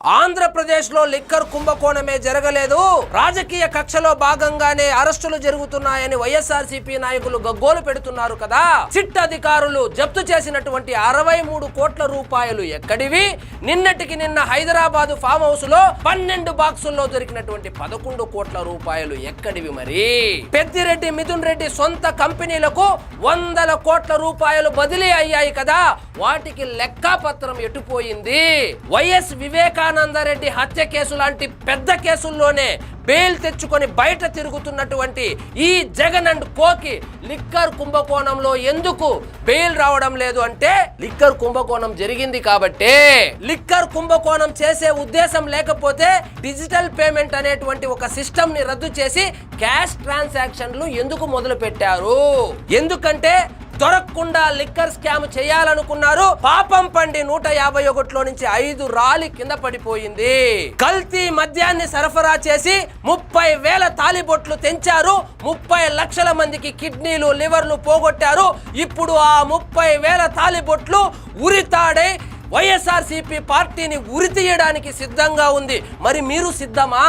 ఆంధ్రప్రదేశ్లో లిక్కర్ కుంభకోణమే జరగలేదు, రాజకీయ కక్షలో భాగంగానే అరెస్టులు జరుగుతున్నాయని వైఎస్ఆర్సీపీ నాయకులు గగ్గోలు పెడుతున్నారు కదా. సిట్ అధికారులు జప్తు చేసినటువంటి 63 కోట్ల రూపాయలు ఎక్కడివి? నిన్నటికి నిన్న హైదరాబాద్ ఫామ్ హౌస్ లో 12 బాక్సుల్లో దొరికినటువంటి 11 కోట్ల రూపాయలు ఎక్కడివి? మరి పెద్దిరెడ్డి మిథున్ రెడ్డి సొంత కంపెనీలకు 100 కోట్ల రూపాయలు బదిలీ అయ్యాయి కదా, వాటికి లెక్కాపత్రం ఎటుపోయింది? వైఎస్ వివేకానందరెడ్డి హత్య కేసు లాంటి పెద్ద కేసుల్లోనే బెయిల్ తెచ్చుకొని బయట తిరుగుతున్నటువంటి ఈ జగన్ అండ్ కోకి లిక్కర్ కుంభకోణంలో ఎందుకు బెయిల్ రావడం లేదు అంటే లిక్కర్ కుంభకోణం జరిగింది కాబట్టే. లిక్కర్ కుంభకోణం చేసే ఉద్దేశం లేకపోతే డిజిటల్ పేమెంట్ అనేటువంటి ఒక సిస్టమ్ ని రద్దు చేసి క్యాష్ ట్రాన్సాక్షన్లు ఎందుకు మొదలు పెట్టారు? ఎందుకంటే దొరకకుండా లిక్కర్ స్కామ్ చేయాలనుకున్నారు. పాపం పండి 151లో నుంచి 5 రాలి కింద పడిపోయింది. కల్తీ మద్యాన్ని సరఫరా చేసి 30,000 తాలిబొట్లు తెంచారు. 30 లక్షల మందికి కిడ్నీలు లివర్లు పోగొట్టారు. ఇప్పుడు ఆ 30,000 తాలిబొట్లు ఉరితాడై వైఎస్ఆర్సీపీ పార్టీని ఉరి తీయడానికి సిద్ధంగా ఉంది. మరి మీరు సిద్ధమా?